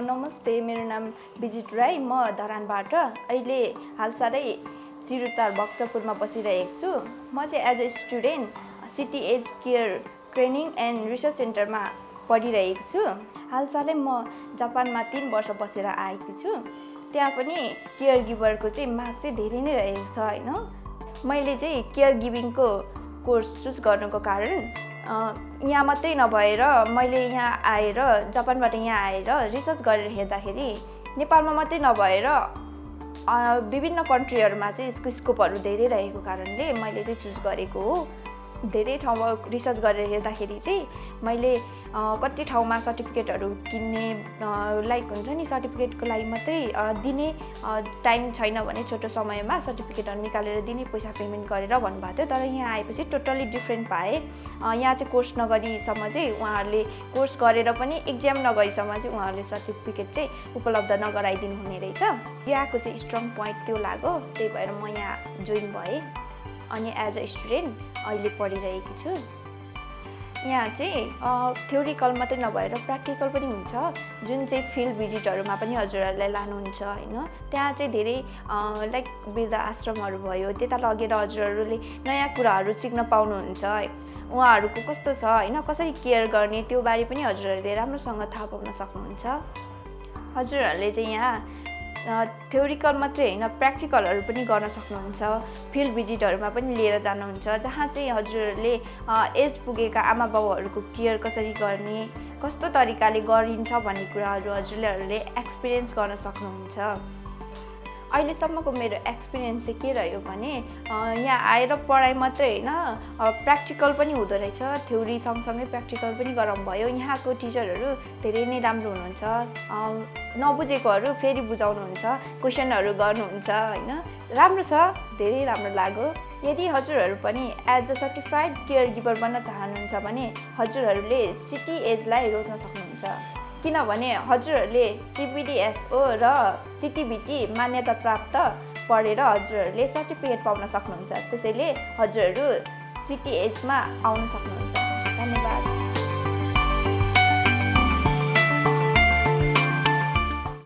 नमस्ते, मेरो नाम बिजित राई। म धरानबाट अहिले हालसालै चिरुतार भक्तपुरमा बसिरहेको छु। म चाहिँ as a student city age care training and research सेन्टरमा पढिरहेको छु। हालसालै म जापानमा 3 वर्ष बसेर आएकी छु। त्यहाँ पनि केयर गिभरको चाहिँ माग चाहिँ धेरै नै रहेको छ हैन। मैले चाहिँ केयर गिभिङको कोर्स चुज गर्नुको कारण यहाँ मात्रै नभएर मैले यहाँ आएर जापानबाट यहाँ आएर रिसर्च गरेर हेर्दाखेरि नेपालमा मात्रै नभएर विभिन्न कन्ट्रीहरुमा चाहिँ यसको स्कोपहरु धेरै रहेको कारणले मैले चाहिँ चुज गरेको हो। धेरै ठाउँमा रिसर्च गरेर हेर्दाखेरि चाहिँ मैले कति ठाउँमा सर्टिफिकेटहरु किन्ने लाइक हुन्छ नि, सर्टिफिकेटको लागि मात्रै दिने टाइम छैन भने छोटो समयमा सर्टिफिकेटहरु निकालेर दिने, पैसा पेमेन्ट गरेर भन्नुभएको थियो। तर यहाँ आएपछि टोटली डिफरेन्ट पाए। यहाँ चाहिँ कोर्स नगरीसम्म चाहिँ उहाँहरूले कोर्स गरेर पनि एक्जाम नगरीसम्म चाहिँ उहाँहरूले सर्टिफिकेट चाहिँ उपलब्ध नगराइदिनु हुने रहेछ। यहाँको चाहिँ स्ट्रङ पोइन्ट त्यो लाग्यो, त्यही भएर म यहाँ जोइन भएँ अनि एज अ स्टुडेन्ट अहिले पढिरहेकी छु। यहाँ चाहिँ थ्योरिकल मात्रै नभएर प्र्याक्टिकल पनि हुन्छ, जुन चाहिँ फिल्ड भिजिटहरुमा पनि हजुरहरुलाई लानुहुन्छ हैन। त्यहाँ चाहिँ धेरै लाइक वृद्ध आश्रमहरु भयो, त्यता लगेर हजुरहरुले नयाँ कुराहरु सिक्न पाउनुहुन्छ। उहाँहरुको कस्तो छ हैन, कसरी केयर गर्ने त्यो बारे पनि हजुरहरुले राम्रोसँग थाहा पाउन सक्नुहुन्छ। हजुरहरुले चाहिँ यहाँ थ्योरिकल मात्रै हैन, प्र्याक्टिकलहरु पनि गर्न सक्नुहुन्छ। फिल्ड भिजिटहरुमा पनि लिएर जानुहुन्छ, जहाँ चाहिँ हजुरहरुले एज पुगेका आमा बाबुहरुको केयर कसरी गर्ने, कस्तो तरिकाले गरिन्छ भन्ने कुराहरु हजुरहरुले एक्सपिरियन्स गर्न सक्नुहुन्छ। अहिलेसम्मको मेरो एक्सपिरियन्स चाहिँ के रह्यो भने यहाँ आएर पढाइ मात्रै हैन, प्र्याक्टिकल पनि हुँदो रहेछ। थ्योरी सँगसँगै प्र्याक्टिकल पनि गराउनु भयो। यहाँको टिचरहरु धेरै नै राम्रो हुनुहुन्छ, नबुझेकोहरु फेरि बुझाउनुहुन्छ, क्वेशनहरु गर्नुहुन्छ हैन। राम्रो छ, धेरै राम्रो लाग्यो। यदि हजुरहरु पनि as a certified caregiver बन्न चाहनुहुन्छ भने हजुरहरुले सिटी एजलाई रोज्न सक्नुहुन्छ, किनभने हजुरहरुले CBDSO र CTBT मान्यता प्राप्त पढेर हजुरहरुले सर्टिफिकेट पाउन सक्नुहुन्छ। त्यसैले हजुरहरु सिटी एजमा आउन सक्नुहुन्छ। धन्यवाद।